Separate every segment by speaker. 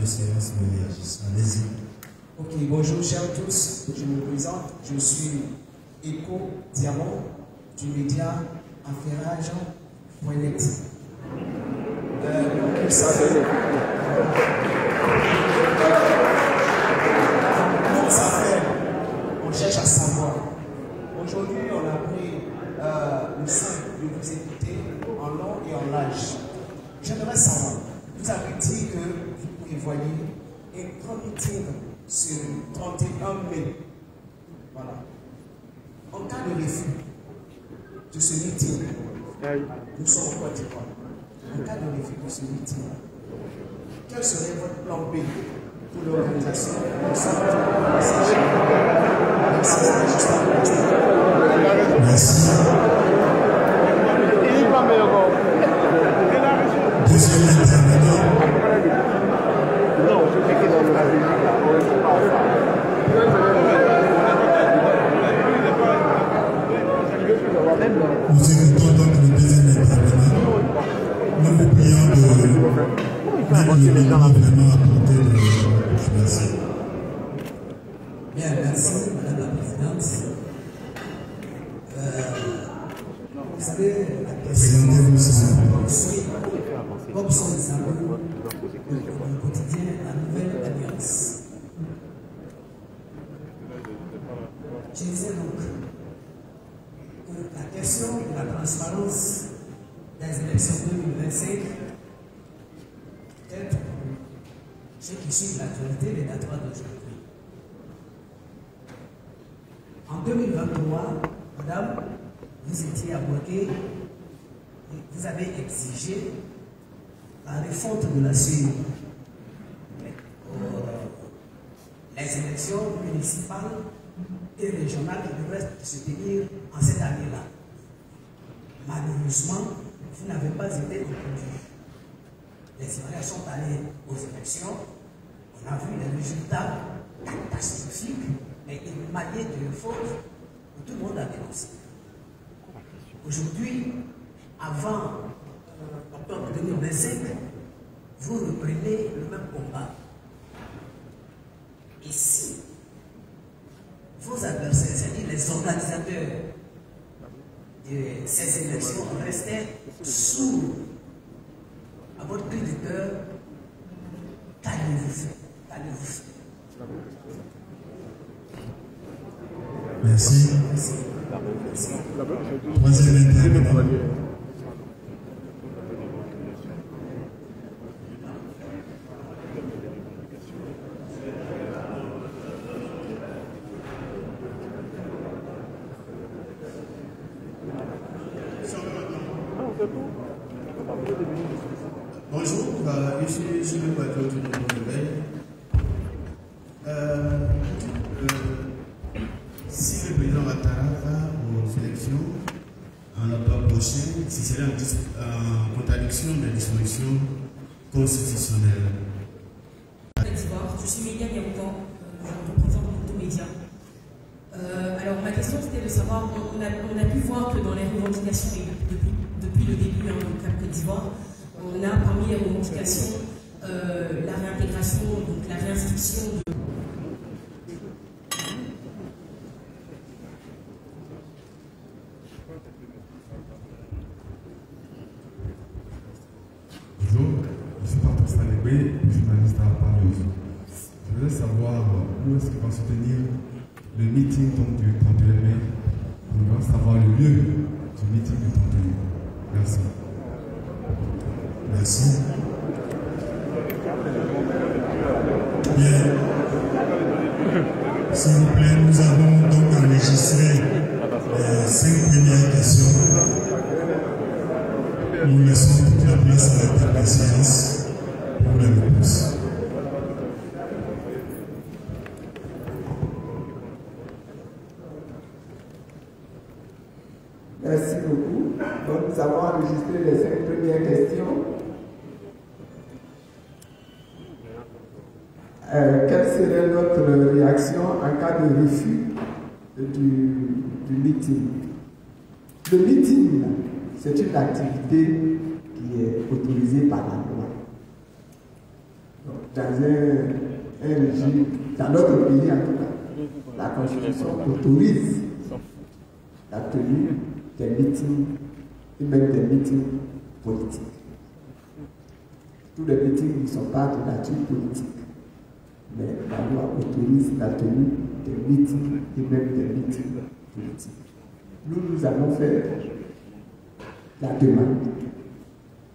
Speaker 1: de séance me réagisse. Allez-y.
Speaker 2: Ok, bonjour chers tous, je me présente, je suis Eco Diamant du média affairage.net. Nos affaires, on cherche à savoir. Aujourd'hui, on a pris le soin de vous écouter en long et en large. J'aimerais savoir, vous avez dit que vous prévoyez un grand meeting sur le 31 mai. Voilà. En cas de refus de ce meeting, nous sommes au Côte d'Ivoire. En cas de refus de ce meeting, quel serait votre plan B pour l'organisation de ce meeting?
Speaker 1: Merci. Deuxième intervenant.
Speaker 3: Non, je sais que dans la Belgique, on ne peut pas ça.
Speaker 1: Nous écoutons donc le deuxième intervenant. Nous vous prions de vraiment apporter de merci.
Speaker 2: Bien, merci, Madame la Présidente. Vous savez, la question, comme sont les amis du quotidien, la Nouvelle Alliance. Je disais donc que la question de la transparence des élections 2025, peut-être ceux qui suivent l'actualité les datera d'aujourd'hui. En 2023, Madame, vous étiez abordée et vous avez exigé la refonte de la CENI. Les élections municipales et régionales qui devraient se tenir en cette année-là. Malheureusement, vous n'avez pas été entendu. Les Ivoiriens sont allés aux élections, on a vu les résultats catastrophiques, mais émaillés de fautes que tout le monde a dénoncé. Aujourd'hui, avant octobre 2025, vous reprenez le même combat. Et si vos adversaires, c'est-à-dire les organisateurs de ces élections, restaient sourds à votre cri de cœur, qu'allez-vous faire? Qu'allez-vous faire?
Speaker 1: Merci. Troisième intervenant.
Speaker 4: Bonjour, je suis sur le plateau du Nouveau Réveil. Si le président Ouattara va aux élections en octobre prochain, si c'est en contradiction des dispositions constitutionnelles.
Speaker 5: Je suis Mélia Niamoutan, je représente Média. Alors ma question c'était de savoir, on a pu voir que dans les revendications, depuis le début au Cap Côte d'Ivoire, on a parmi les revendications la réintégration, donc la réinscription de...
Speaker 6: Bonjour, je suis Patrice Alébé, journaliste à Paris. Je voudrais savoir où est-ce qu'il va se tenir le meeting donc, du 31 mai. On va savoir le lieu du meeting du 31 mai. Merci.
Speaker 1: Merci. Bien. S'il vous plaît, nous avons donc enregistré les 5 premières questions. Nous laissons toute la place à la table de séance pour les réponses.
Speaker 7: Merci beaucoup. Donc, nous avons enregistré les 5 premières questions. Quelle serait notre réaction en cas de refus du meeting? Le meeting, c'est une activité qui est autorisée par la loi. Donc, dans un régime, dans notre pays en tout cas, la Constitution autorise la tenue des meetings et même des meetings politiques. Tous les meetings ne sont pas de nature politique, mais la loi autorise la tenue des meetings et même des meetings politiques. Nous avons fait la demande,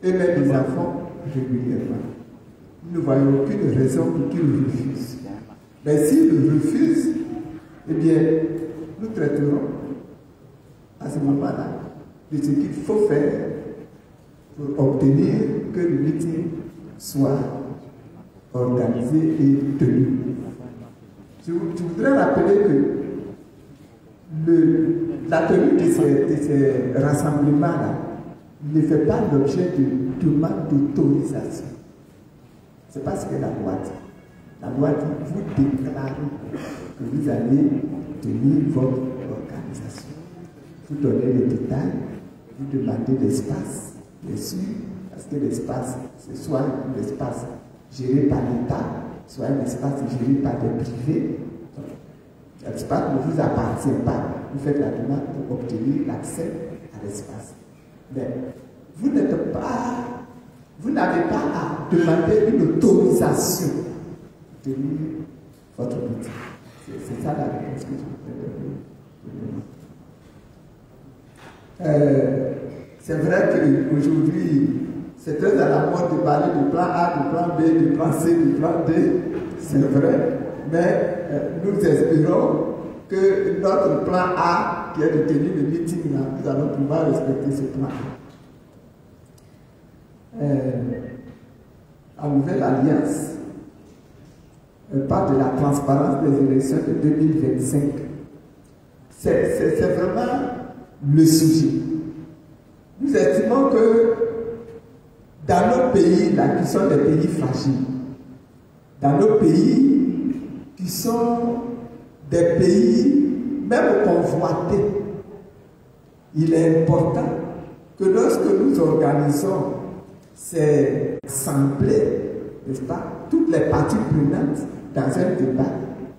Speaker 7: et même les enfants régulièrement. Nous ne voyons aucune raison pour qu'ils refusent. Mais s'ils refusent, eh bien, nous traiterons à ce moment-là de ce qu'il faut faire pour obtenir que le meeting soit organisé et tenu. Je voudrais rappeler que la tenue de ces rassemblements-là ne fait pas l'objet de demande d'autorisation. C'est pas ce que la loi dit. La loi dit, vous déclarez que vous allez tenir votre organisation. Vous donnez les détails, vous demandez l'espace, bien sûr, parce que l'espace, c'est soit un espace géré par l'État, soit un espace géré par des privés. L'espace ne vous appartient pas. Vous faites la demande pour obtenir l'accès à l'espace. Mais vous n'avez pas à demander une autorisation de tenir votre meeting. C'est ça la réponse que je voudrais donner. C'est vrai qu'aujourd'hui, c'est très à la mode de parler du plan A, du plan B, du plan C, du plan D. C'est vrai. Mais nous espérons que notre plan A, qui est de tenir le meeting, là, nous allons pouvoir respecter ce plan A. La nouvelle alliance parle de la transparence des élections de 2025. C'est vraiment le sujet. Nous estimons que dans nos pays, là, qui sont des pays fragiles, dans nos pays qui sont des pays même convoités, il est important que lorsque nous organisons ces assemblées, n'est-ce pas, toutes les parties prenantes dans un débat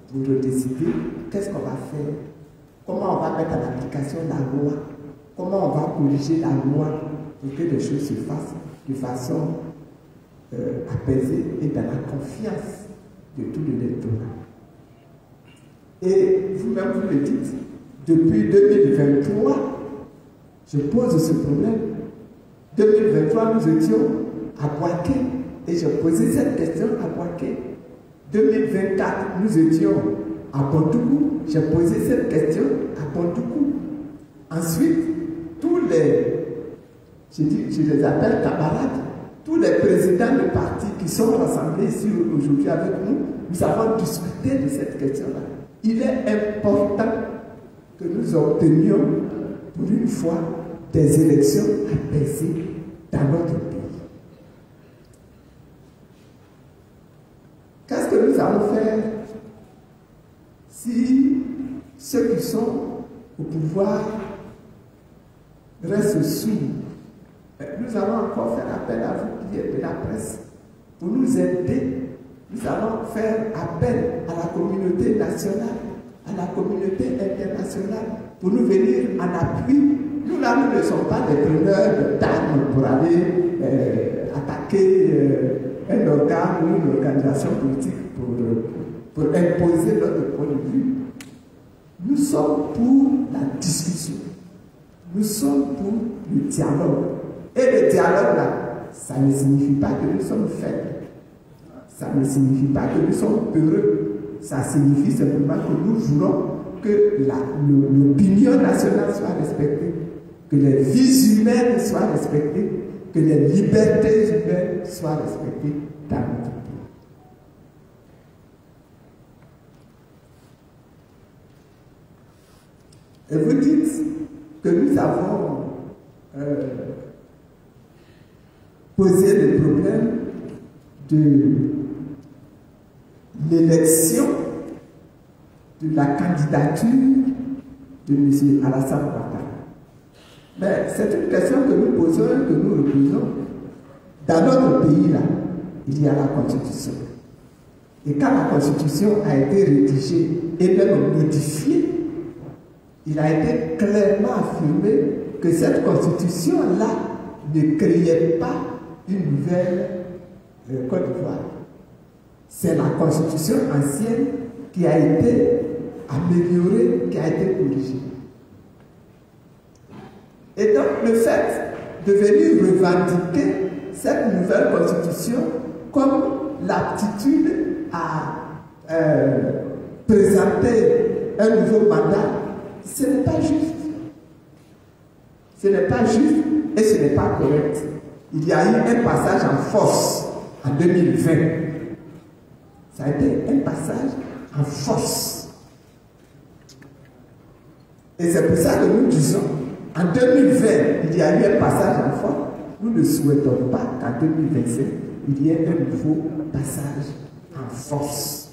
Speaker 7: pour décider qu'est-ce qu'on va faire, comment on va mettre en application la loi, comment on va corriger la loi pour que les choses se fassent de façon apaisée et dans la confiance de tout l'électorat. Et vous-même, vous le dites, depuis 2023, je pose ce problème. 2023, nous étions à Boaké et je posais cette question à Boaké. 2024, nous étions à Bondoukou, j'ai posé cette question à Bondoukou. Ensuite, tous les, je les appelle camarades, tous les présidents de partis qui sont rassemblés ici aujourd'hui avec nous, nous avons discuté de cette question-là. Il est important que nous obtenions pour une fois des élections apaisées dans notre pays. Qu'est-ce que nous allons faire si ceux qui sont au pouvoir restent sourds? Nous allons encore faire appel à vous qui êtes de la presse pour nous aider. Nous allons faire appel à la communauté nationale, à la communauté internationale pour nous venir en appui. Nous là, nous ne sommes pas des preneurs d'armes pour aller attaquer un organe ou une organisation politique pour imposer notre point de vue. Nous sommes pour la discussion. Nous sommes pour le dialogue. Et le dialogue là, ça ne signifie pas que nous sommes faibles. Ça ne signifie pas que nous sommes heureux. Ça signifie simplement que nous voulons que l'opinion nationale soit respectée, que les vies humaines soient respectées, que les libertés humaines soient respectées dans notre pays. Et vous dites que nous avons posé le problème de l'élection de la candidature de M. Alassane Ouattara. Mais c'est une question que nous posons et que nous reposons. Dans notre pays, là, il y a la Constitution. Et quand la Constitution a été rédigée et même modifiée, il a été clairement affirmé que cette Constitution-là ne créait pas une nouvelle Côte d'Ivoire. C'est la Constitution ancienne qui a été améliorée, qui a été corrigée. Et donc le fait de venir revendiquer cette nouvelle Constitution comme l'aptitude à présenter un nouveau mandat, ce n'est pas juste. Ce n'est pas juste et ce n'est pas correct. Il y a eu un passage en force en 2020. Ça a été un passage en force. Et c'est pour ça que nous disons, en 2020, il y a eu un passage en force. Nous ne souhaitons pas qu'en 2025, il y ait un nouveau passage en force.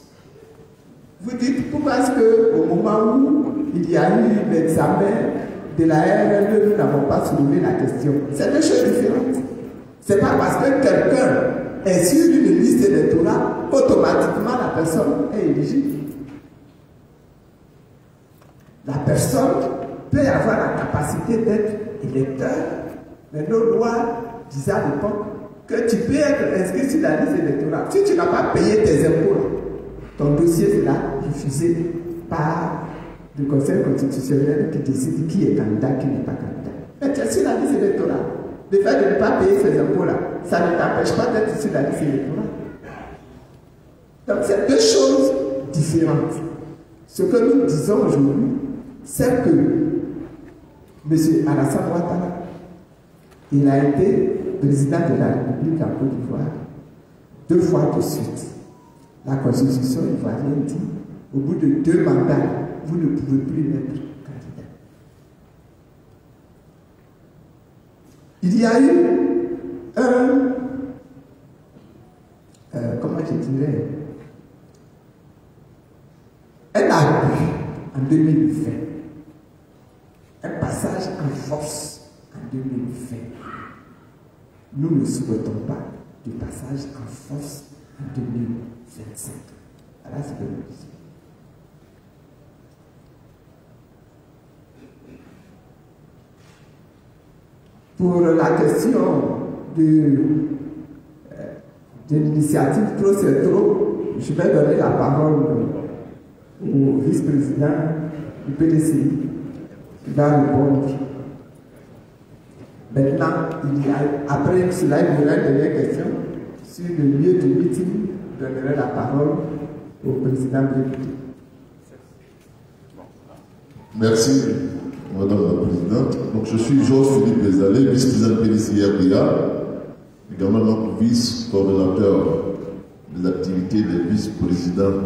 Speaker 7: Vous dites, pourquoi est-ce qu'au moment où il y a eu l'examen de la RLE, nous n'avons pas soulevé la question? C'est deux choses différentes. Ce n'est pas parce que quelqu'un est sur une liste électorale qu'automatiquement la personne est éligible. La personne peut avoir la capacité d'être électeur, mais nos lois disaient à l'époque que tu peux être inscrit sur la liste électorale. Si tu n'as pas payé tes impôts, ton dossier sera diffusé par le Conseil constitutionnel qui décide qui est candidat, qui n'est pas candidat. Mais tu es sur la liste électorale. Le fait de ne pas payer ces impôts-là, ça ne t'empêche pas d'être sur la liste électorale. Donc c'est deux choses différentes. Ce que nous disons aujourd'hui, c'est que M. Alassane Ouattara, il a été président de la République en Côte d'Ivoire 2 fois de suite. La Constitution ivoirienne dit, au bout de 2 mandats, vous ne pouvez plus être candidat. Il y a eu comment je dirais, un abus en 2020, un passage en force en 2020. Nous ne souhaitons pas de passage en force en 2025. Voilà ce que nous disons. Pour la question de l'initiative Trop c'est trop, je vais donner la parole au vice-président du PDCI qui va répondre. Maintenant, après cela, il y aura une dernière question sur le lieu du meeting. Je donnerai la parole au président Bréguet.
Speaker 8: Merci, Madame la Présidente. Donc, je suis Georges-Philippe Bézalé, vice-président du PDCI RDA, également notre vice-coordonnateur des activités des vice-présidents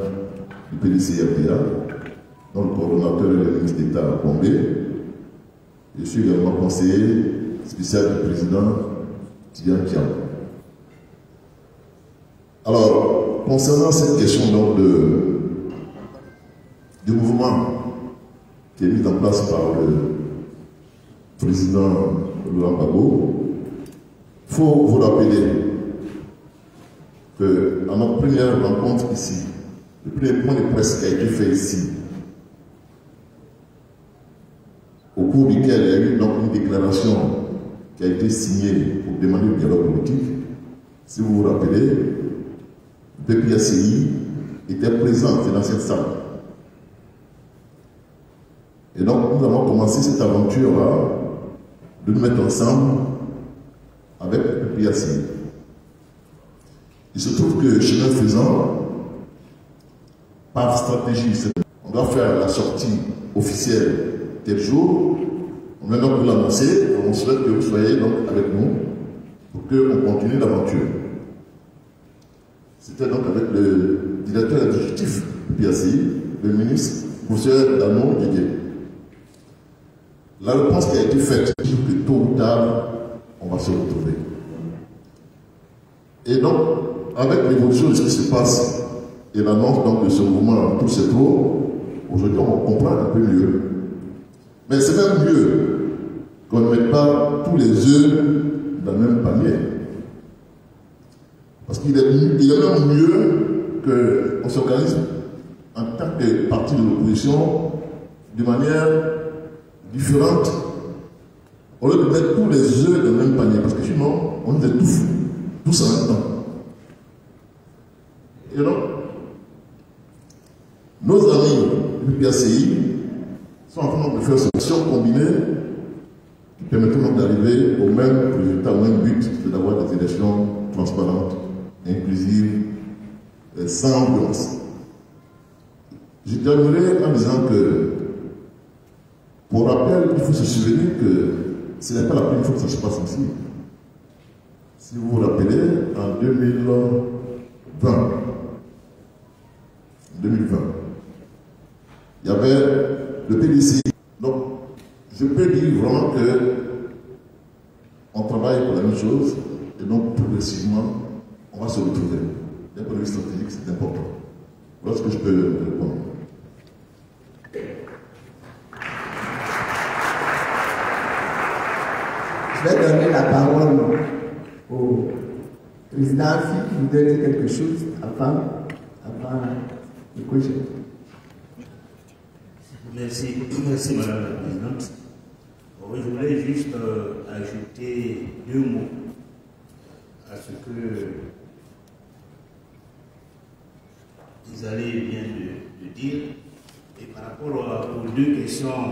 Speaker 8: du PDCI RDA, donc coordonnateur et ministre d'État à Bombay. Je suis également conseiller spécial du président Tian Kian. Alors, concernant cette question donc du mouvement qui est mis en place par le président Laurent Gbagbo, il faut vous rappeler qu'à notre première rencontre ici, le premier point de presse qui a été fait ici, au cours duquel il y a eu donc une déclaration qui a été signée pour demander le dialogue politique, si vous vous rappelez, le PPACI était présent dans cette salle. Et donc nous avons commencé cette aventure-là de nous mettre ensemble avec le PPACI. Il se trouve que chemin faisant, par stratégie, on doit faire la sortie officielle tel jour. On vient donc vous l'annoncer, on souhaite que vous soyez donc avec nous pour qu'on continue l'aventure. C'était donc avec le directeur exécutif du PACI, le ministre, professeur Danon Guégué. La réponse qui a été faite, c'est que tôt ou tard, on va se retrouver. Et donc, avec l'évolution de ce qui se passe et l'annonce donc de ce mouvement Tout c'est trop, aujourd'hui on comprend un peu mieux. Mais c'est même mieux qu'on ne mette pas tous les œufs dans le même panier. Parce qu'il est même mieux qu'on s'organise en tant que parti de l'opposition de manière différente, au lieu de mettre tous les œufs dans le même panier, parce que sinon, on est tous en même temps. Et donc, nos amis du PACI sont en train de faire cette action combinée qui permettront d'arriver au même résultat, au même but, c'est d'avoir des élections transparentes, inclusives, sans violence. Je terminerai en disant que, pour rappel, il faut se souvenir que ce n'est pas la première fois que ça se passe ici. Si vous vous rappelez, en 2020, il y avait le PDC. Donc, je peux dire vraiment que on travaille pour la même chose et donc progressivement, on va se retrouver. D'un point de vue stratégique, c'est important. Voilà ce que je peux répondre.
Speaker 7: Je vais donner la parole au président qui voudrait dire quelque chose avant le projet.
Speaker 9: Merci Madame la Présidente. Oui, je voulais juste ajouter 2 mots à ce que Isale vient de dire et par rapport aux 2 questions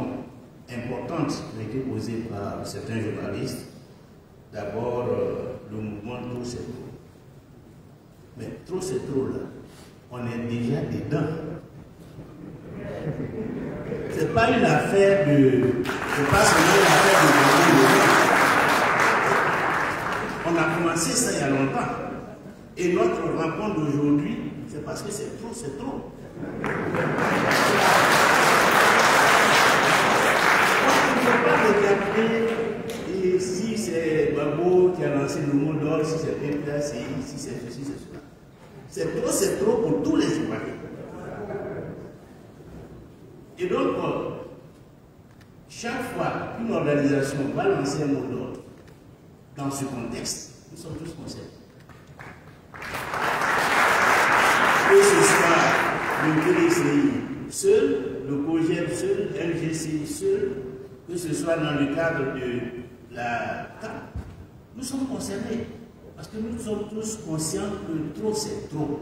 Speaker 9: importantes qui ont été posées par certains journalistes. D'abord, le mouvement trop c'est trop. Mais trop c'est trop là, on est déjà dedans. C'est pas une affaire de. C'est pas seulement une affaire de. On a commencé ça il y a longtemps. Et notre rencontre d'aujourd'hui, c'est parce que c'est trop, c'est trop. On ne peut pas regarder et si c'est Babo qui a lancé le mot d'or, si c'est PPACI, si c'est ceci, c'est cela. C'est trop pour tous les Ivoiriens. Et donc, chaque fois qu'une organisation va lancer un mot d'ordre dans ce contexte, nous sommes tous concernés. Que ce soit le PDCI seul, le COGEP seul, MGCI seul, que ce soit dans le cadre de la CAP, nous sommes concernés. Parce que nous sommes tous conscients que trop c'est trop.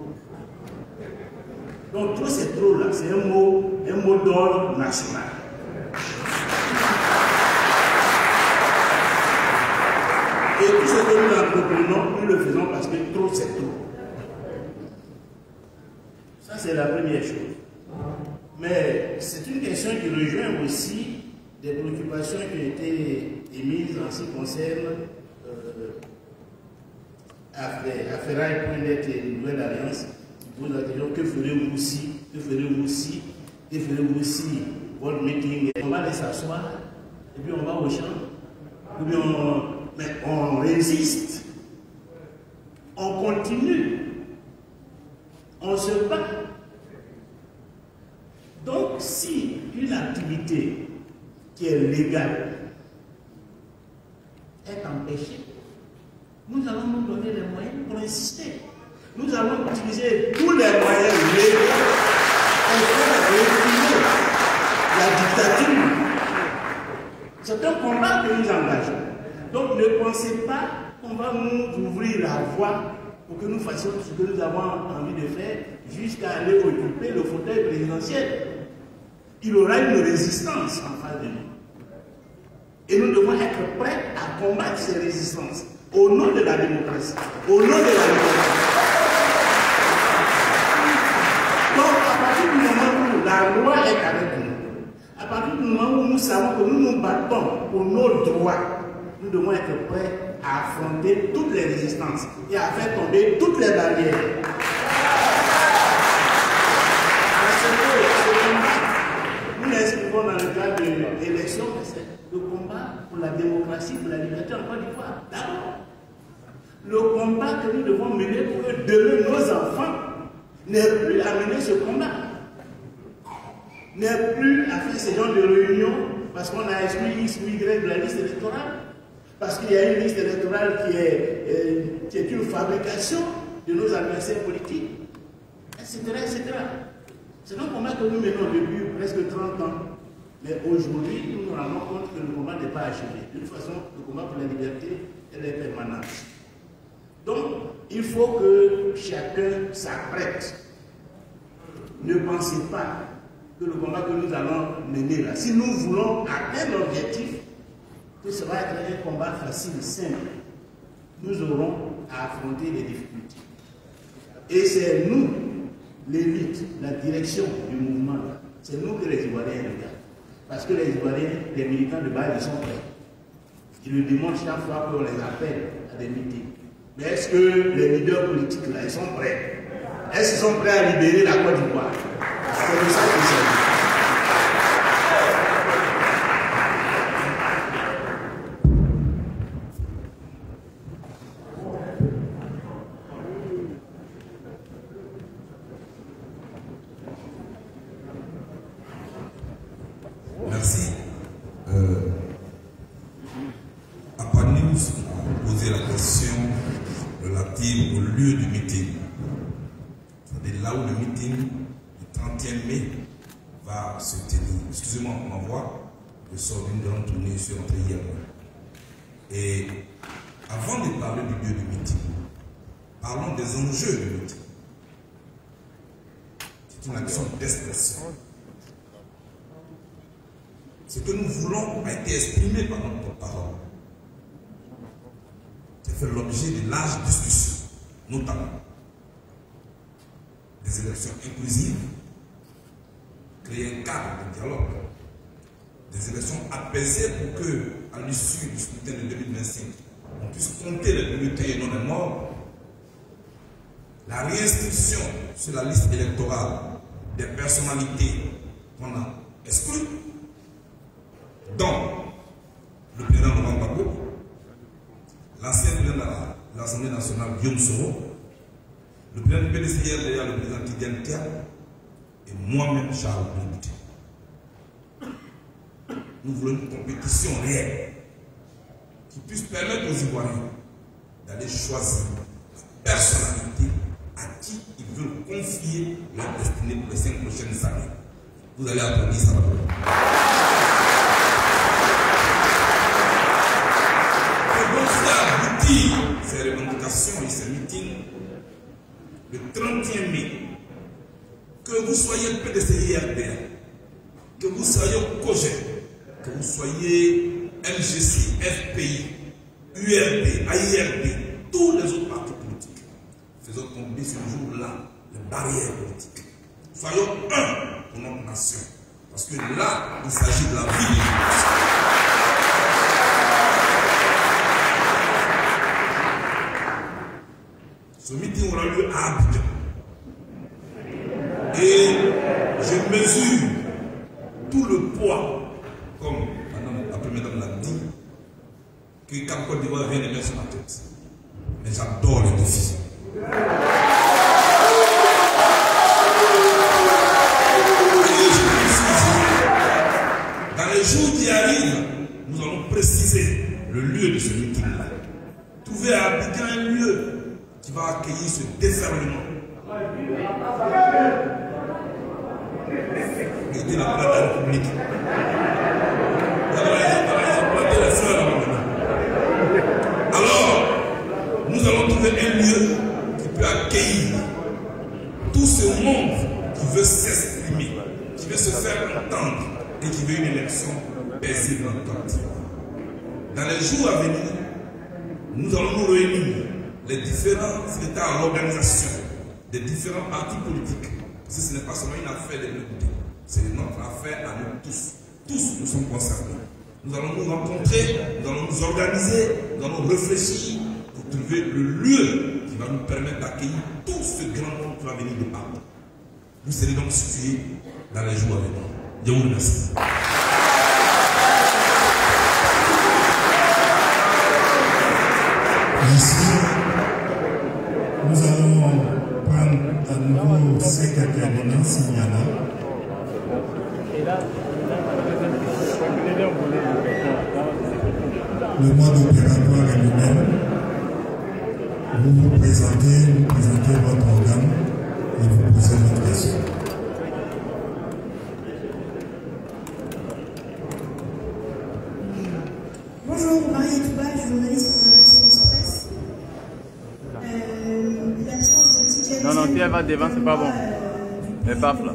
Speaker 9: Donc trop c'est trop là, c'est un mot d'ordre national. Et tout ce que nous entreprenons, nous le faisons parce que trop c'est trop. Ça c'est la première chose. Mais c'est une question qui rejoint aussi des préoccupations qui ont été émises en ce qui concerne Affairail.net et une nouvelle alliance. Vous avez dit que ferez-vous si, que ferez-vous si, que ferez-vous si, votre meeting, on va aller s'asseoir, et puis on va au champ, ou bien on résiste, on continue, on se bat. Donc si une activité qui est légale est empêchée, nous allons nous donner les moyens pour insister. Nous allons utiliser tous les moyens légaux pour faire reculer la dictature. C'est un combat que nous engageons. Donc ne pensez pas qu'on va nous ouvrir la voie pour que nous fassions ce que nous avons envie de faire jusqu'à aller occuper le fauteuil présidentiel. Il y aura une résistance en face de nous. Et nous devons être prêts à combattre ces résistances au nom de la démocratie. Au nom de la démocratie. Donc, à partir du moment où la loi est avec nous, à partir du moment où nous savons que nous nous battons pour nos droits, nous devons être prêts à affronter toutes les résistances et à faire tomber toutes les barrières. Nous l'inscrivons dans le cadre de l'élection, c'est le combat pour la démocratie, pour la liberté en Côte d'Ivoire. D'abord, le combat que nous devons mener pour que demain nos enfants n'aient plus à mener ce combat, n'aient plus à faire ce genre de réunions parce qu'on a exclu X ou Y de la liste électorale, parce qu'il y a une liste électorale qui est une fabrication de nos adversaires politiques. etc. C'est un combat que nous menons depuis presque 30 ans. Mais aujourd'hui, nous nous rendons compte que le combat n'est pas achevé. De toute façon, le combat pour la liberté, elle est permanente. Donc, il faut que chacun s'apprête. Ne pensez pas que le combat que nous allons mener là, si nous voulons atteindre l'objectif, que ça va être un combat facile, simple, nous aurons à affronter les difficultés. Et c'est nous, l'élite, la direction du mouvement, c'est nous que les Ivoiriens regardent. Parce que les Ivoiriens, les militants de base, ils sont prêts. Ils le démontrent chaque fois qu'on les appelle à des meetings. Mais est-ce que les leaders politiques là, ils sont prêts? Est-ce qu'ils sont prêts à libérer la Côte d'Ivoire? C'est de ça qu'il s'agit.
Speaker 10: Merci. Apaneus a posé la question relative au lieu du meeting. C'est-à-dire là où le meeting du 31 mai va se tenir. Excusez-moi, on m'envoie. Je sors d'une grande tournée, je suis rentré hier. Et avant de parler du lieu du meeting, parlons des enjeux du meeting. C'est une action d'expression. Ce que nous voulons a été exprimé par notre parole. C'est fait l'objet de larges discussions, notamment des élections inclusives, créer un cadre de dialogue, des élections apaisées pour que, à l'issue du scrutin de 2025, on puisse compter les bulletins et non les morts, la réinscription sur la liste électorale des personnalités qu'on a exclues, dont le président Laurent Gbagbo, l'ancien président de l'Assemblée nationale Guillaume Soro, le président du PDCR, d'ailleurs le président Tidiane Dia, et moi-même Charles Bouté. Nous voulons une compétition réelle qui puisse permettre aux Ivoiriens d'aller choisir la personnalité à qui ils veulent confier leur destinée pour les 5 prochaines années. Vous allez applaudir ça. Ces revendications et ces meetings le 31 mai, que vous soyez PDCI-RDA, que vous soyez COGEP, que vous soyez MGC, FPI, URD, AIRD, tous les autres partis politiques, faisons tomber ce jour-là les barrières politiques. Soyons un pour notre nation, parce que là, il s'agit de la vie de la nation. Ce meeting aura lieu à Abidjan. Et je mesure tout le poids, comme la première dame l'a dit, que quand Côte d'Ivoire vient de mettre sur ma tête. Mais j'adore les défis. Et je précise, dans les jours qui arrivent, nous allons préciser le lieu de ce meeting-là. Trouver à Abidjan un lieu qui va accueillir ce déferlement. Regardez la place de la République. Ils ont planté les fleurs là-bas. Alors, nous allons trouver un lieu qui peut accueillir tout ce monde qui veut s'exprimer, qui veut se faire entendre et qui veut une élection paisible en temps. Dans les jours à venir, nous allons nous réunir les différents états à l'organisation des différents partis politiques. Si ce n'est pas seulement une affaire des députés, c'est notre affaire à nous tous. Tous nous sommes concernés. Nous allons nous rencontrer, nous allons nous organiser, nous allons réfléchir pour trouver le lieu qui va nous permettre d'accueillir tout ce grand monde qui va venir de partout. Vous serez donc situés dans les jours à venir. Je vous remercie.
Speaker 1: Merci. Nous allons prendre à nouveau 5 intervenants s'il y en a. Le mode opératoire est le même. Vous vous présentez votre organe et vous posez
Speaker 11: Non, non, si elle va devant, c'est pas bon. Mais paf là.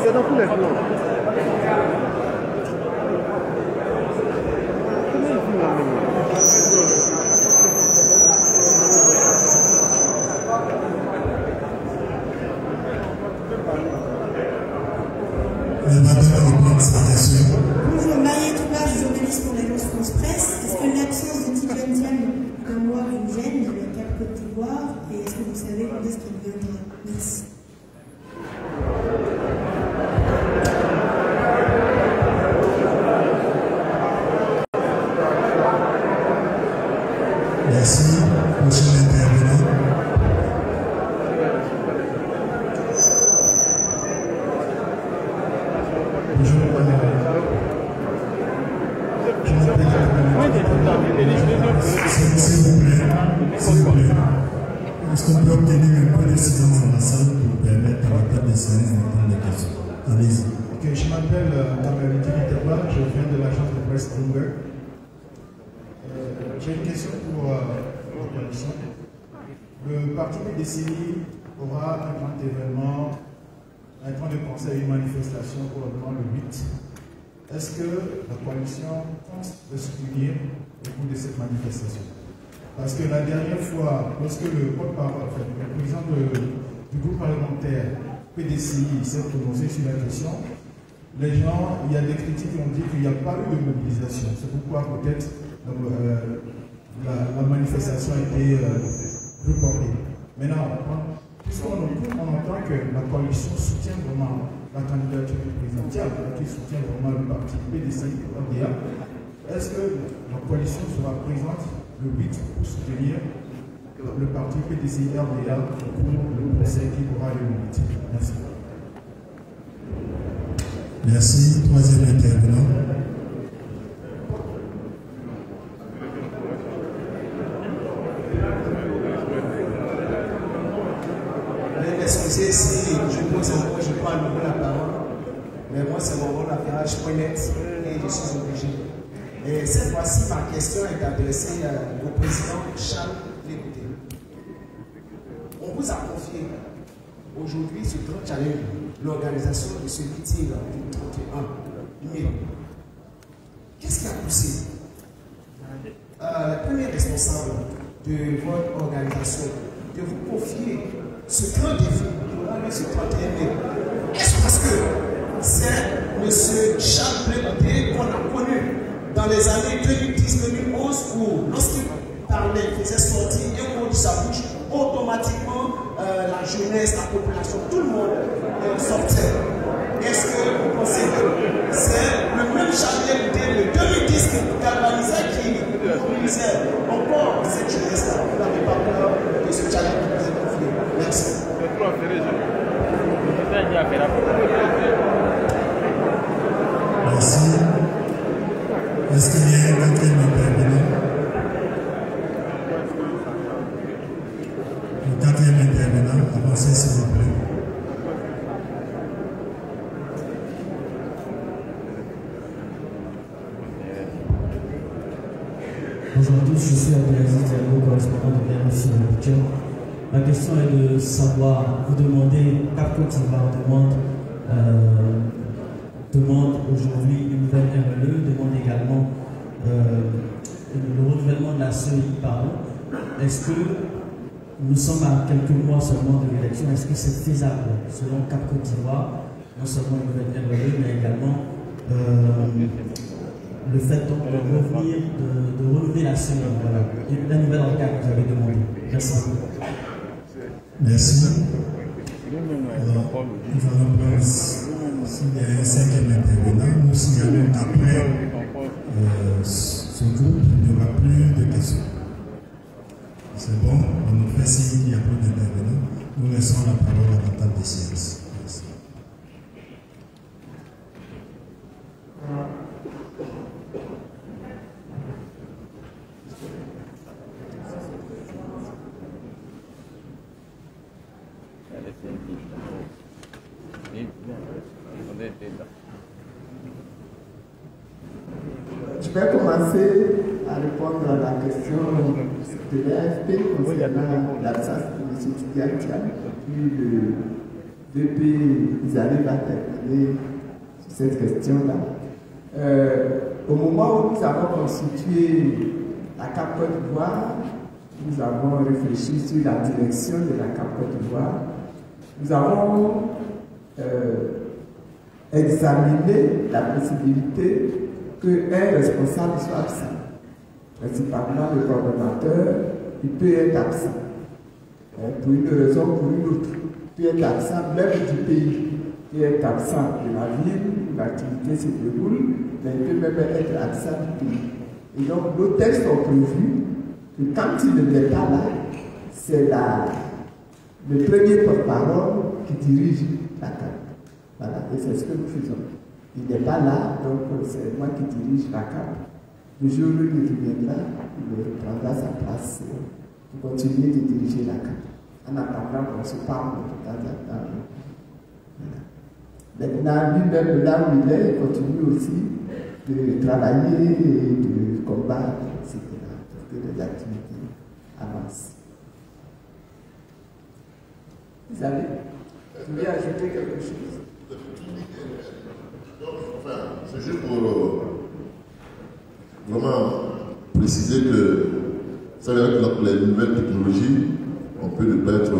Speaker 3: C'est dans tous les jours.
Speaker 12: Bonjour, Marie Toubard, journaliste pour l'Agence France Presse. Est-ce que l'absence de Tito Ndiaye d'un mois vous gêne de la Cap Côte d'Ivoire et est-ce que vous savez quand est-ce qu'il viendra? Merci.
Speaker 1: Merci. Prochain intervenant. S'il vous plaît, est-ce qu'on peut obtenir un peu de silence dans la salle pour permettre à la table de séance d'entendre les questions? Allez-y.
Speaker 13: Ok, je m'appelle Gabriel Terba, je viens de l'agence de presse Bloomberg. J'ai une question pour la coalition. Le parti PDCI aura un grand événement, un grand de conseil et une manifestation probablement le 8. Est-ce que la coalition compte de soutenir au cours de cette manifestation? Parce que la dernière fois, lorsque le porte-parole, le président du groupe parlementaire PDCI s'est prononcé sur la question, les gens, il y a des critiques qui ont dit qu'il n'y a pas eu de mobilisation. C'est pourquoi peut-être la manifestation a été reportée. Maintenant, puisqu'on entend que la coalition soutient vraiment la candidature présidentielle, qui soutient vraiment le parti PDCI et RDA, est-ce que la coalition sera présente le 8 pour soutenir le parti PDCI RDA pour le conseil qui aura lieu le 8? Merci.
Speaker 1: Merci. Troisième intervenant.
Speaker 2: Excusez si je pose encore, je prends à nouveau la parole, mais moi c'est mon rôle d'affairage.net et je suis obligé. Et cette fois-ci, ma question est adressée au président Charles Légoté. On vous a confié aujourd'hui ce grand challenge, l'organisation de ce meeting du 31 mai. Qu'est-ce qui a poussé le premier responsable de votre organisation de vous confier ce grand défi qui aura lieu ce 31 mai? Est-ce parce que c'est M. Charles Légoté qu'on a connu dans les années 2010-2011 où lorsqu'il parlait, il faisait sortir un mot de sa bouche, automatiquement la jeunesse, la population, tout le monde sortait? Est-ce que vous pensez que c'est le même Charles Légoté de 2010 qui galvanisait, qui mobilisait encore cette jeunesse-là? Vous n'avez pas peur de ce challenge qui vous est confié? Merci.
Speaker 1: Merci. Est-ce qu'il y a un quatrième intervenant? Le quatrième intervenant, avancez s'il vous plaît.
Speaker 14: Bonjour à tous, je suis Abdelaziz Diallo, correspondant de RFI à Abidjan. Ma question est de savoir, vous demandez, Cap Côte d'Ivoire demande aujourd'hui une nouvelle RLE, demande également le renouvellement de la CEI, pardon. Est-ce que nous sommes à quelques mois seulement de l'élection, est-ce que c'est faisable selon Cap Côte d'Ivoire, non seulement une nouvelle RLE, mais également le fait donc de revenir, de renouveler la CEI, voilà, et la nouvelle organe que vous avez demandé? Merci.
Speaker 1: Merci. Alors, nous allons prendre, s'il y a un cinquième intervenant, nous signalons qu'après ce groupe, il n'y aura plus de questions. C'est bon, on nous fait signe qu'il n'y a plus d'intervenants. Nous laissons la parole à la table des séances. Merci.
Speaker 2: Je
Speaker 7: Je vais commencer à répondre à la question de l'AFP concernant l'absence de M. Tidiane, puis le VP Isabelle va terminer sur cette question-là. Au moment où nous avons constitué la CAP Côte d'Ivoire, nous avons réfléchi sur la direction de la CAP Côte d'Ivoire. Nous avons examiné la possibilité qu'un responsable soit absent. Principalement le coordonnateur, il peut être absent. Pour une raison ou pour une autre. Il peut être absent même du pays. Il peut être absent de la ville où l'activité se déroule, mais il peut même être absent du pays. Et donc nos textes ont prévu que quand il n'est pas là, c'est le premier porte-parole qui dirige la CAP. Voilà, et c'est ce que nous faisons. Il n'est pas là, donc c'est moi qui dirige la CAP. Le jour où il reviendra, il prendra sa place pour continuer de diriger la CAP. En attendant qu'on se parle de temps en temps. Maintenant, lui-même, là où il est, il continue aussi de travailler et de combattre, etc. pour que les activités avancent. Vous voulez ajouter quelque chose?
Speaker 8: Enfin, c'est juste pour vraiment préciser que, ça veut dire que les nouvelles technologies, on peut ne pas être.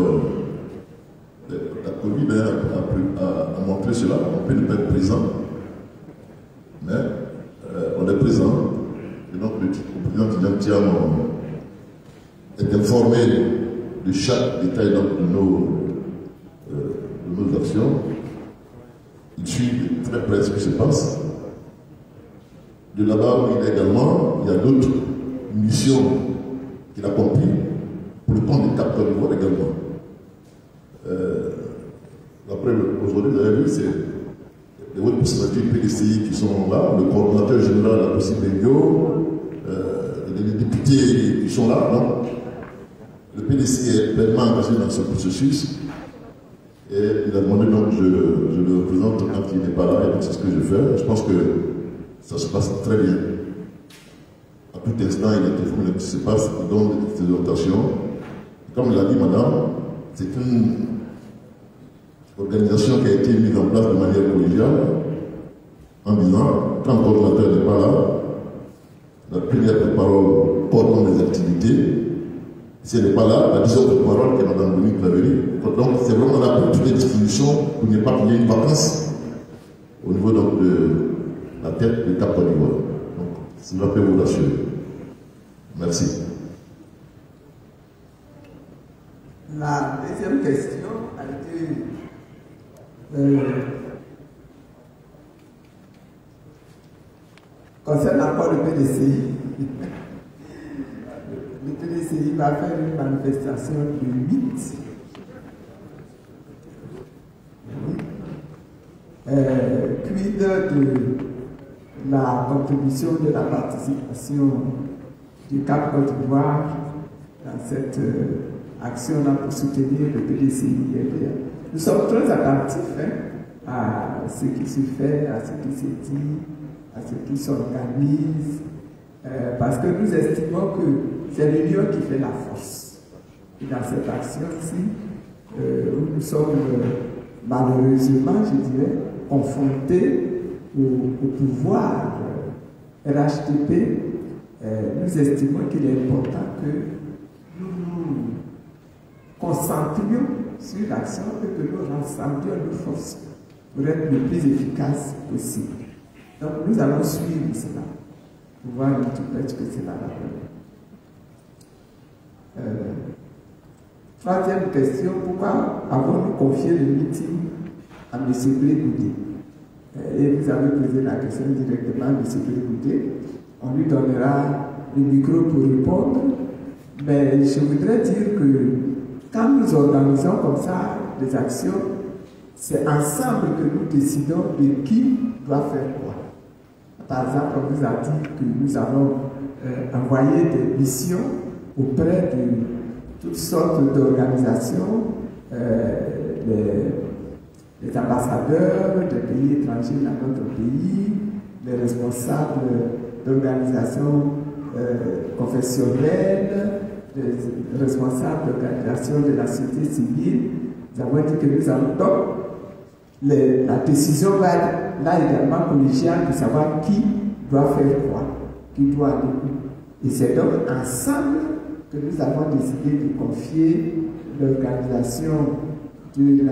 Speaker 8: La Covid a montré cela, on peut ne pas être présent, mais on est présent. Et donc le président Tidiane est informé de chaque détail de nos actions. Il suit de très près ce qui se passe. De là-bas où il est également, il y a d'autres missions qu'il accomplit pour le compte des Cap Côte d'Ivoire également. Après, aujourd'hui, vous avez vu, c'est les hautes personnalités du PDCI qui sont là, le coordonnateur général de la Bengo, les députés qui sont là. Donc, le PDCI est pleinement engagé dans ce processus. Et il a demandé donc je le représente quand il n'est pas là, et donc c'est ce que je fais. Je pense que ça se passe très bien. À tout instant, il est informé de ce qui se passe, il donne ses orientations. Comme l'a dit madame, c'est une organisation qui a été mise en place de manière collégiale en disant, quand le coordonnateur n'est pas là, la première parole coordonne les activités. Si elle n'est pas là, la deuxième parole qui est Mme Monique Claverie. Donc c'est vraiment là pour toutes les dispositions pour ne pas qu'il y ait une vacance au niveau donc, de la tête de Cap Côte d'Ivoire. Donc cela peut vous rassurer. Merci.
Speaker 7: La deuxième question a été concerne encore le PDCI. Le PDCI va faire une manifestation le 8. Quid de la contribution de la participation du Cap Côte d'Ivoire dans cette action-là pour soutenir le PDCI. Nous sommes très attentifs à ce qui se fait, à ce qui se dit, à ce qui s'organise, parce que nous estimons que c'est l'union qui fait la force. Et dans cette action-ci, où nous sommes malheureusement, je dirais, confrontés au pouvoir RHDP, nous estimons qu'il est important que nous nous concentrions sur l'action et que nous rassemblions nos forces pour être le plus efficace possible. Donc nous allons suivre cela pour voir un petit peu ce que cela va faire. Troisième question, pourquoi avons-nous confié le meeting à M. Blé-Goudé? Et vous avez posé la question directement à M. Blé-Goudé. On lui donnera le micro pour répondre. Mais je voudrais dire que quand nous organisons comme ça des actions, c'est ensemble que nous décidons de qui doit faire quoi. Par exemple, on vous a dit que nous allons envoyer des missions auprès de toutes sortes d'organisations, les ambassadeurs des pays étrangers dans notre pays, les responsables d'organisations confessionnelles, des responsables d'organisations de la société civile. Nous avons dit que nous allons donc, la décision va être là également collégiale de savoir qui doit faire quoi, qui doit aller où. Et c'est donc ensemble que nous avons décidé de confier l'organisation du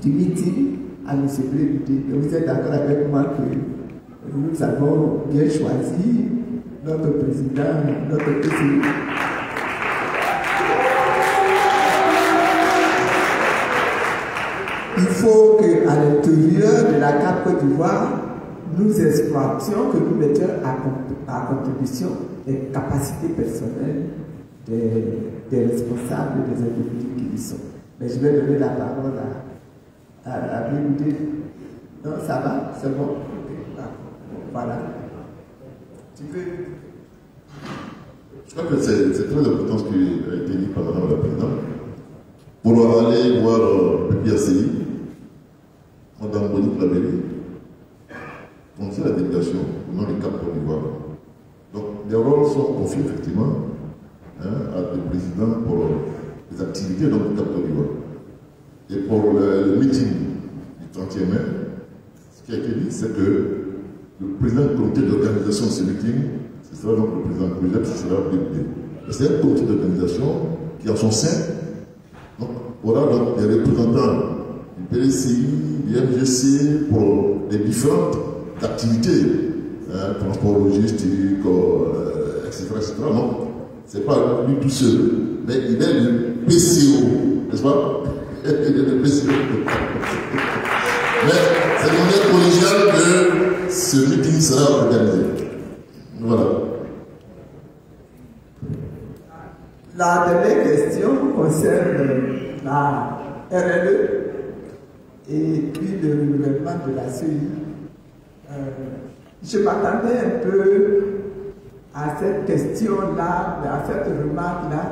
Speaker 7: meeting à M. Brébuté. Vous êtes d'accord avec moi que nous avons bien choisi notre président, notre président. Il faut qu'à l'intérieur de la carte Côte d'Ivoire, nous exploitions, que nous mettions à contribution les capacités personnelles des responsables des individus qui y sont. Mais je vais donner la parole à Brébuté. Non, ça va? C'est bon? Okay. Voilà. Tu peux...
Speaker 8: Je crois que c'est très important ce qui a été dit par Madame la Présidente. Pour aller voir le PACI, Madame Monique Labéry, conduisait la délégation au nom du Cap Côte d'Ivoire. Donc les rôles sont confiés effectivement à des présidents pour les activités dans le Cap Côte d'Ivoire. Et pour le meeting du 30e mai, ce qui a été dit, c'est que le président du comité d'organisation de ce meeting, ce sera donc le président Koujep, ce sera Brébuté. C'est un comité d'organisation qui, en son sein, aura donc des représentants du PLCI, du MGC pour les différentes activités, transport logistique, etc., etc. Non, ce n'est pas lui tout seul, mais il est le PCO, n'est-ce pas? Il est le PCO. Mais c'est de manière collégiale que ce meeting sera organisé. Voilà.
Speaker 7: La dernière question concerne la RLE et puis le renouvellement de la CEI. Je m'attendais un peu à cette question-là, à cette remarque-là,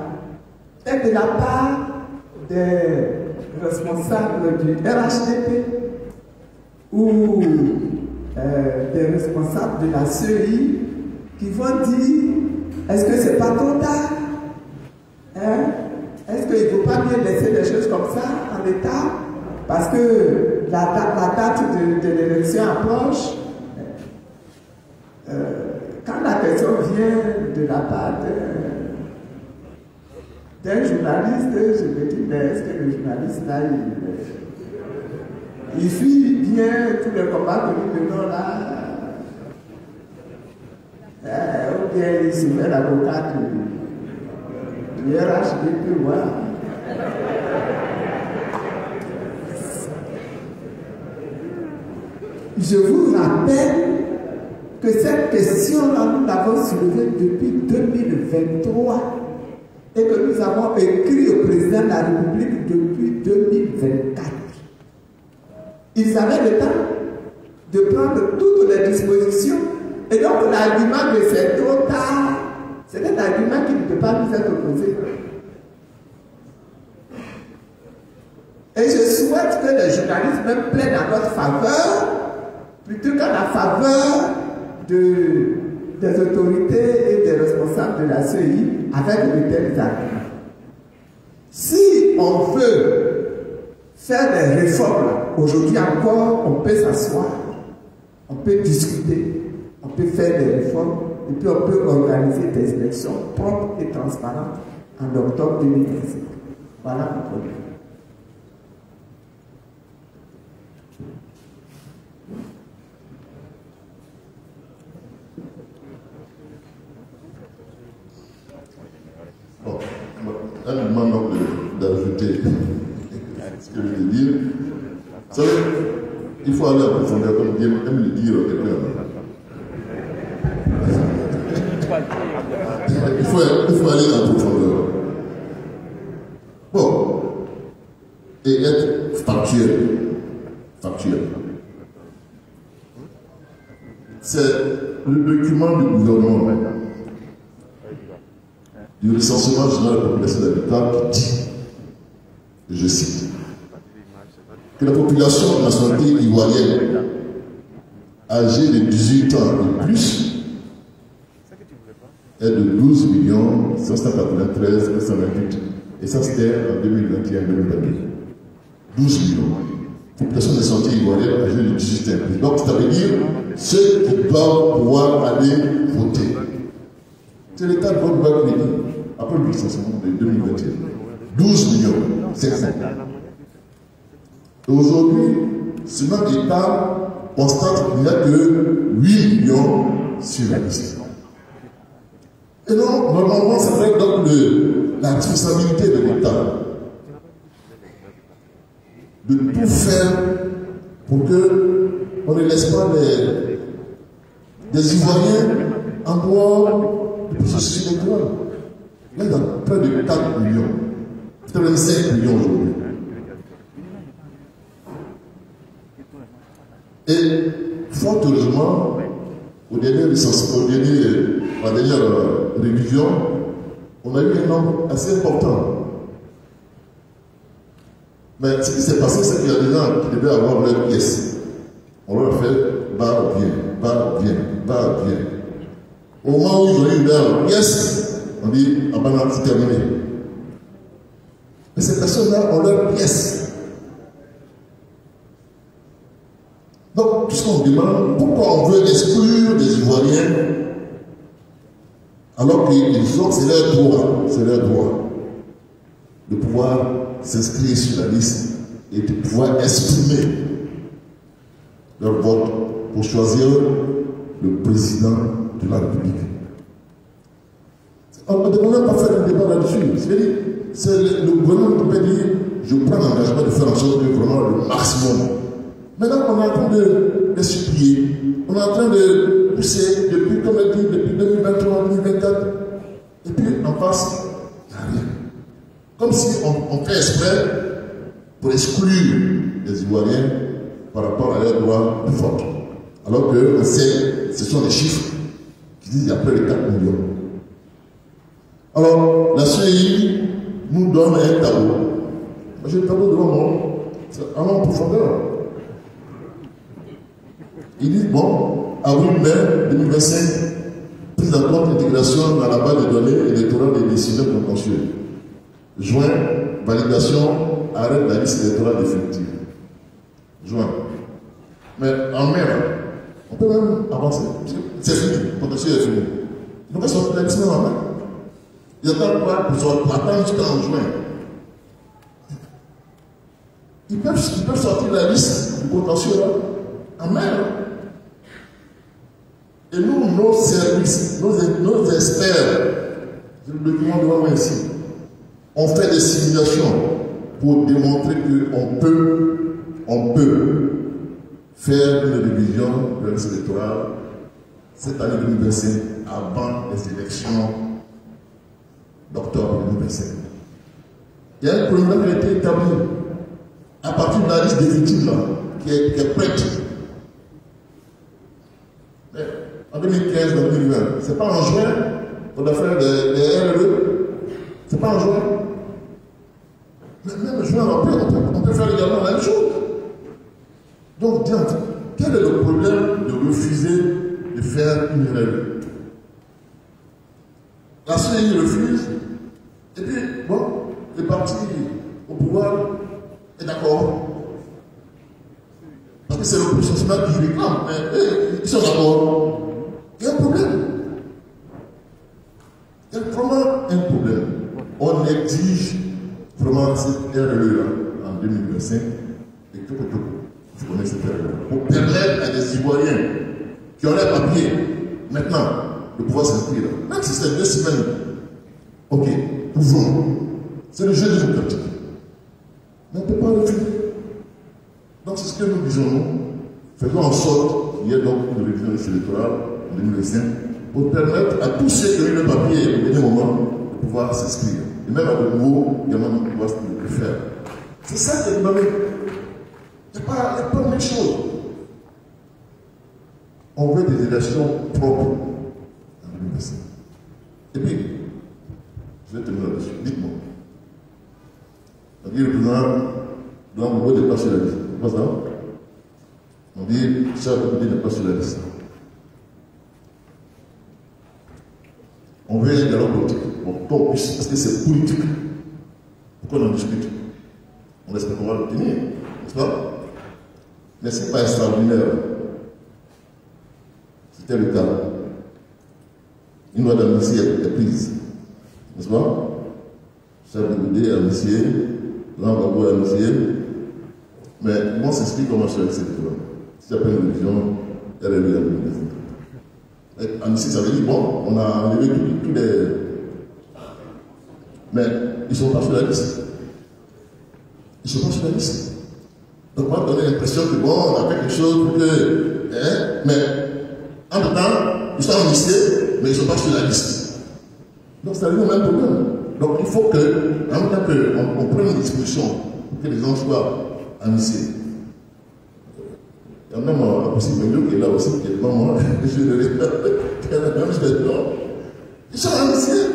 Speaker 7: et de la part des responsables du RHDP ou des responsables de la CEI qui vont dire est-ce que c'est pas trop tard? Est-ce qu'il ne faut pas bien laisser les choses comme ça en l'état? Parce que la date de l'élection approche. Quand la question vient de la part d'un journaliste, je me dis, mais est-ce que le journaliste là, il suit bien tous les combats que nous menons là? Ou bien il se met l'avocat du RHDP, voilà. Je vous rappelle que cette question-là, nous l'avons soulevée depuis 2023 et que nous avons écrit au président de la République depuis 2024. Ils avaient le temps de prendre toutes les dispositions et donc l'argument que c'est trop tard, c'est un argument qui ne peut pas nous être opposé. Et je souhaite que les journalistes même plaident en notre faveur plutôt qu'à la faveur des autorités et des responsables de la CEI avec de tels arguments. Si on veut faire des réformes, aujourd'hui encore, on peut s'asseoir, on peut discuter, on peut faire des réformes et puis on peut organiser des élections propres et transparentes en octobre 2025. Voilà mon problème.
Speaker 8: Bon, un moment donc d'ajouter ce que je veux dire. Vous savez, il faut aller en profondeur, comme aime le dire quelqu'un. Il faut aller en profondeur. Bon, et être factuel. C'est le document du gouvernement du recensement général de la population d'habitat qui dit, et je cite, que la population de nationalité ivoirienne âgés de 18 ans et plus est de 12 193 928. Et ça, c'était en 2021-2022. 12 millions. Population de santé ivoirienne âgée de 18 ans et plus. Donc, ça veut dire ceux qui doivent pouvoir aller voter. C'est l'état de vote va venir après le licenciement de 2021. 12 millions. 500. Et aujourd'hui, ce même état constate qu'il n'y a que 8 millions sur la liste. Et donc, normalement, ça fait donc la responsabilité de l'État de tout faire pour qu'on ne laisse pas des Ivoiriens en dehors du processus électoral. Là, il y a près de 4 millions, peut-être même 5 millions aujourd'hui. Et fort heureusement, la dernière révision, on a eu un nombre assez important. Mais ce qui s'est passé, c'est qu'il y a des gens qui devaient avoir leur pièce. On leur a fait va, viens. Au moment où ils ont eu leur pièce, on dit abandon, c'est terminé. Mais ces personnes-là ont leur pièce. Donc, puisqu'on demande pourquoi on veut exclure des Ivoiriens alors qu'ils ont, c'est leur droit de pouvoir s'inscrire sur la liste et de pouvoir exprimer leur vote pour choisir le président de la République. On ne demande pas faire un débat là-dessus. C'est le gouvernement qui peut dire je prends l'engagement de faire en sorte que vraiment le maximum. Maintenant, on est en train de supplier, on est en train de pousser depuis, comme elle dit, depuis 2023, 2024, et puis en face, il n'y a rien. Comme si on fait exprès pour exclure les Ivoiriens par rapport à leur droit de vote. Alors que on sait, ce sont des chiffres qui disent qu'il y a près de 4 millions. Alors, la CEI nous donne un tableau. J'ai le tableau devant moi, c'est en profondeur. Il dit, bon, avril-mai 2025, prise en compte l'intégration dans la base de données électorale des décisions contentieuses. Juin, validation, arrêt de la liste électorale définitive. Juin. Mais en mai, on peut même avancer. C'est fini, le contentieux est fini. Donc, ils sont la liste même en mai. Ils attendent quoi pour attendre jusqu'en juin. Ils peuvent sortir la liste du contentieux là, en mai. Et nous, nos services, nos experts, je le document devant moi ici, on fait des simulations pour démontrer qu'on peut faire une révision de la liste électorale cette année 2025 avant les élections d'octobre 2025. Il y a un programme qui a été établi à partir de la liste définitive là, qui est prête. Mais en 2015, en 2020, c'est pas en juin qu'on a fait des RE. C'est pas en juin. Mais même en juin, on peut faire également la même chose. Donc, quel est le problème de refuser de faire une RE? La CEI refuse, et puis, bon, les partis au pouvoir est d'accord. Parce que c'est le processus qui réclame, mais ils sont d'accord. Il y a un problème. Il y a vraiment un problème. On exige vraiment cette RE en 2025 et tout. Je connais cette RE. Pour permettre à des Ivoiriens qui ont les papiers maintenant de pouvoir s'inscrire. Même si c'est 2 semaines. Ok, ouvrons. C'est le jeu démocratique. Mais on ne peut pas refuser. Donc c'est ce que nous disons, nous. Faisons en sorte qu'il y ait donc une révision électorale en 2025 pour permettre à tous ceux qui ont eu le papier au dernier moment de pouvoir s'inscrire. Et même à de nouveau, il y a même de pouvoir le faire. C'est ça qui est demandé. Il n'y a pas de même chose. On veut des élections propres en 2025. Et puis, je vais terminer là-dessus. Dites-moi. Le président doit me redépasser la liste. Pas ça? On dit, ça n'est pas sur la liste. On veut un dialogue politique. Bon, parce que c'est politique. Pourquoi on en discute? On espère qu'on va l'obtenir, n'est-ce pas? Mais ce n'est pas extraordinaire. C'était le cas. Une loi d'amnistie est prise, n'est-ce pas? Chef de Goudé amnistié, Lambabo amnistié. Mais comment s'explique comment je suis avec cette loi? Si après une révision, elle est lui la même. Amnistie, ça veut dire, bon, on a enlevé tous les. Mais ils ne sont pas sur la liste. Ils ne sont pas sur la liste. Donc, on va donner l'impression que, bon, on a fait quelque chose pour que. Hein, mais, entre-temps, ils sont amnistiés, mais ils ne sont pas sur la liste. Donc, c'est le même problème. Donc, il faut que, en même temps qu'on prenne une disposition pour que les gens soient amnistiés. Il y a même un possible qui est là aussi, qui est devant moi, je le regarde, qui est la même chose. Ils sont amnistiés.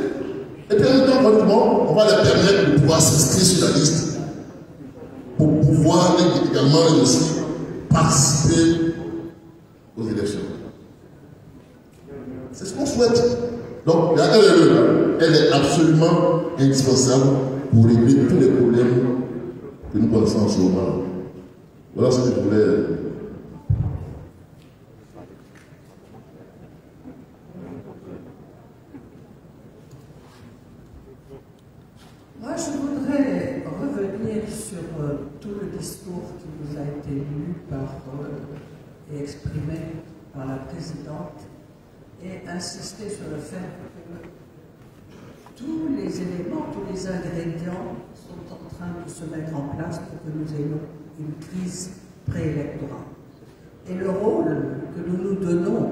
Speaker 8: Et puis, en même temps, pratiquement, on va leur permettre de pouvoir s'inscrire sur la liste pour pouvoir également aussi participer aux élections. C'est ce qu'on souhaite. Donc, la LLE, elle est absolument indispensable pour régler tous les problèmes que nous connaissons en ce moment. Voilà ce que je voulais.
Speaker 15: Moi, je voudrais revenir sur tout le discours qui nous a été lu et exprimé par la présidente et insister sur le fait que tous les éléments, tous les ingrédients sont en train de se mettre en place pour que nous ayons une crise préélectorale. Et le rôle que nous nous donnons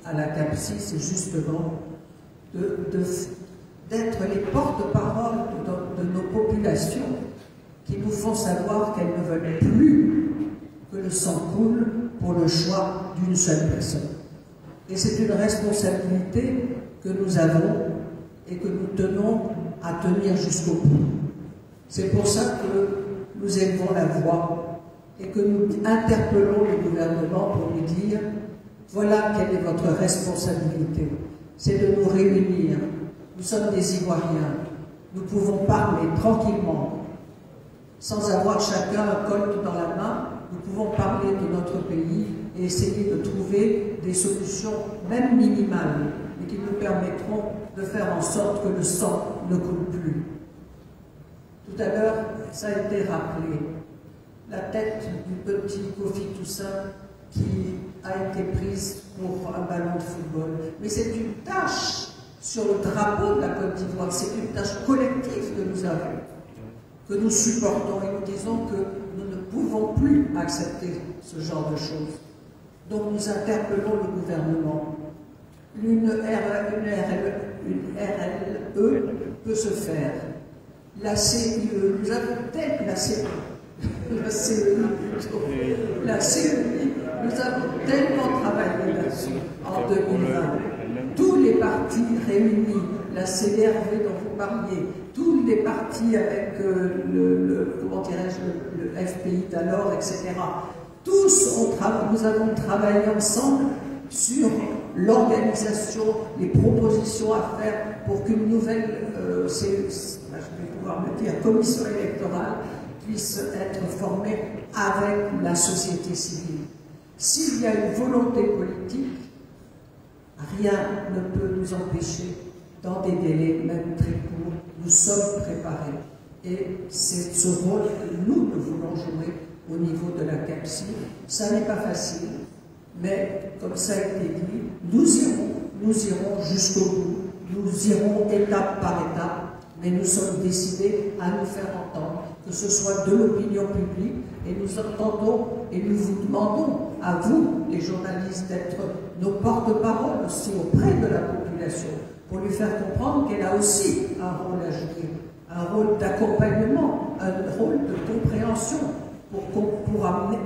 Speaker 15: à la CAPCI, c'est justement d'être les porte-parole de nos populations qui nous font savoir qu'elles ne veulent plus que le sang coule pour le choix d'une seule personne. Et c'est une responsabilité que nous avons et que nous tenons à tenir jusqu'au bout. C'est pour ça que nous élevons la voix et que nous interpellons le gouvernement pour lui dire « Voilà quelle est votre responsabilité, c'est de nous réunir. Nous sommes des Ivoiriens, nous pouvons parler tranquillement, sans avoir chacun un colt dans la main, nous pouvons parler de notre pays et essayer de trouver des solutions, même minimales, mais qui nous permettront de faire en sorte que le sang ne coule plus. » Tout à l'heure, ça a été rappelé, la tête du petit Kofi Toussaint qui a été prise pour un ballon de football. Mais c'est une tâche sur le drapeau de la Côte d'Ivoire, c'est une tâche collective que nous avons, que nous supportons, et nous disons que nous ne pouvons plus accepter ce genre de choses. Donc nous interpellons le gouvernement. Une RLE peut se faire. La CIE, nous avons tellement nous avons tellement travaillé là-dessus en 2020. Tous les partis réunis, la CDRV dont vous parliez, tous les partis avec comment dirais-je, le FPI d'alors, etc. Tous, nous avons travaillé ensemble sur l'organisation, les propositions à faire pour qu'une nouvelle, je vais pouvoir me dire, commission électorale puisse être formée avec la société civile. S'il y a une volonté politique, rien ne peut nous empêcher, dans des délais même très courts, nous sommes préparés. Et c'est ce rôle que nous voulons jouer au niveau de la CAPCI. Ça n'est pas facile, mais comme ça a été dit, nous irons jusqu'au bout, nous irons étape par étape, mais nous sommes décidés à nous faire entendre, que ce soit de l'opinion publique, et nous entendons et nous vous demandons à vous, les journalistes, d'être nos porte-parole aussi auprès de la population, pour lui faire comprendre qu'elle a aussi un rôle à jouer, un rôle d'accompagnement, un rôle de compréhension,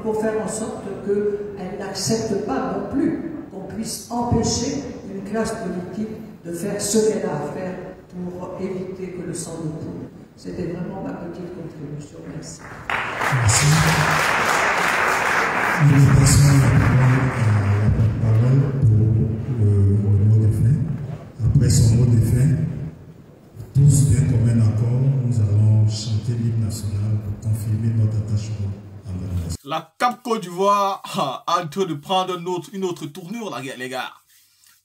Speaker 15: pour faire en sorte qu'elle n'accepte pas non plus qu'on puisse empêcher une classe politique de faire ce qu'elle a à faire pour éviter que le sang ne coule. C'était vraiment ma petite contribution. Merci.
Speaker 1: Merci. Nous passons la parole pour le mot de fin. Après son mot de fin, tous bien comme un accord, nous allons chanter l'hymne national pour confirmer notre attachement à la nation.
Speaker 16: La Cap Côte d'Ivoire a en train de prendre une autre tournure, les gars.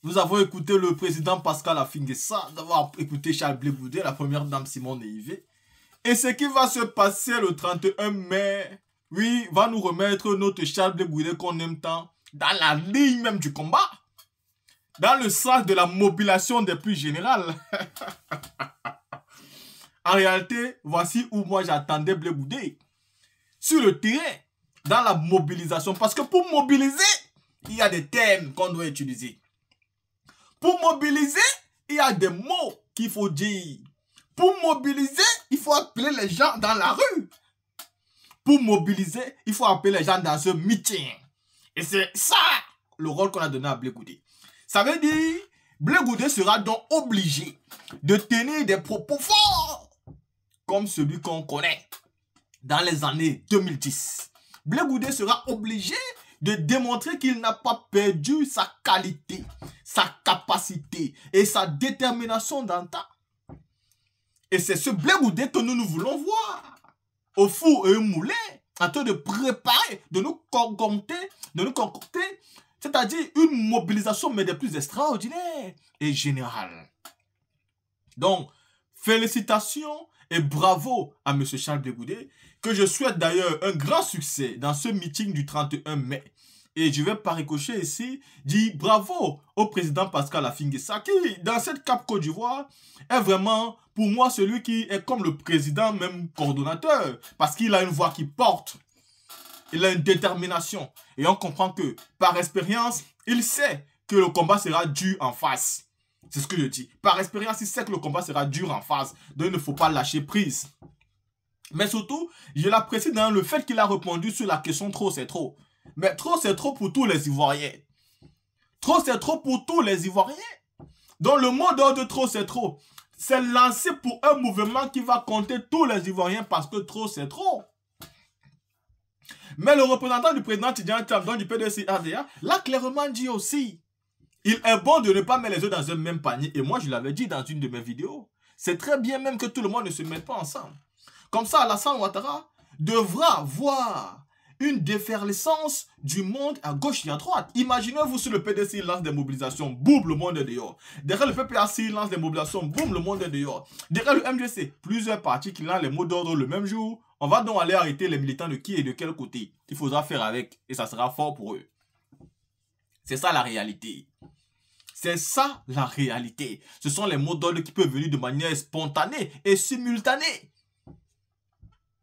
Speaker 16: Nous avons écouté le président Pascal Afingessa, nous avons écouté Charles Blé Goudé, la première dame Simone Yvé. Et ce qui va se passer le 31 mai, oui, va nous remettre notre Charles Blé Goudé qu'on aime tant dans la ligne même du combat. Dans le sens de la mobilisation des plus générales. En réalité, voici où moi j'attendais Blé Goudé. Sur le terrain, dans la mobilisation. Parce que pour mobiliser, il y a des termes qu'on doit utiliser. Pour mobiliser, il y a des mots qu'il faut dire. Pour mobiliser, il faut appeler les gens dans la rue. Pour mobiliser, il faut appeler les gens dans un meeting. Et c'est ça le rôle qu'on a donné à Blé Goudé. Ça veut dire, Blé Goudé sera donc obligé de tenir des propos forts, comme celui qu'on connaît dans les années 2010. Blé Goudé sera obligé de démontrer qu'il n'a pas perdu sa qualité, sa capacité et sa détermination dans le temps. Et c'est ce Blé Goudé que nous voulons voir au four et au moulin, en train de préparer, de nous concocter, c'est-à-dire une mobilisation mais des plus extraordinaires et générale. Donc, félicitations et bravo à M. Charles Blé Goudé, que je souhaite d'ailleurs un grand succès dans ce meeting du 31 mai. Et je vais par ricochet ici dire bravo au président Pascal Afingessa qui, dans cette Cap Côte d'Ivoire, est vraiment pour moi celui qui est comme le président, même coordonnateur, parce qu'il a une voix qui porte. Il a une détermination. Et on comprend que, par expérience, il sait que le combat sera dur en face. C'est ce que je dis. Par expérience, il sait que le combat sera dur en face. Donc, il ne faut pas lâcher prise. Mais surtout, je l'apprécie dans le fait qu'il a répondu sur la question « trop, c'est trop ». Mais trop, c'est trop pour tous les Ivoiriens. Trop, c'est trop pour tous les Ivoiriens. Donc, le mot d'ordre de trop, c'est trop. C'est lancé pour un mouvement qui va compter tous les Ivoiriens parce que trop, c'est trop. Mais le représentant du président Tidjane Tcham, du PDC-RDA, l'a clairement dit aussi. Il est bon de ne pas mettre les œufs dans un même panier. Et moi, je l'avais dit dans une de mes vidéos. C'est très bien même que tout le monde ne se mette pas ensemble. Comme ça, Alassane Ouattara devra voir une déferlescence du monde à gauche et à droite. Imaginez-vous si le PDC lance des mobilisations, boum, le monde est dehors. Derrière le PPAC lance des mobilisations, boum, le monde est dehors. Derrière le MGC, plusieurs partis qui lancent les mots d'ordre le même jour. On va donc aller arrêter les militants de qui et de quel côté. Il faudra faire avec et ça sera fort pour eux. C'est ça la réalité. C'est ça la réalité. Ce sont les mots d'ordre qui peuvent venir de manière spontanée et simultanée.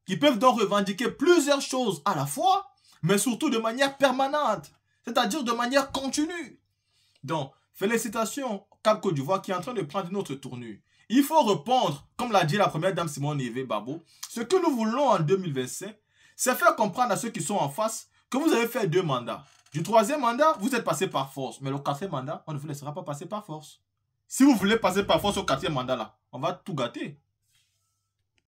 Speaker 16: Qui peuvent donc revendiquer plusieurs choses à la fois, mais surtout de manière permanente. C'est-à-dire de manière continue. Donc, félicitations Cap Côte d'Ivoire qui est en train de prendre une autre tournure. Il faut répondre, comme l'a dit la première dame Simone Yvé Babo, ce que nous voulons en 2025, c'est faire comprendre à ceux qui sont en face que vous avez fait 2 mandats. Du 3e mandat, vous êtes passé par force. Mais le 4e mandat, on ne vous laissera pas passer par force. Si vous voulez passer par force au 4e mandat là, on va tout gâter.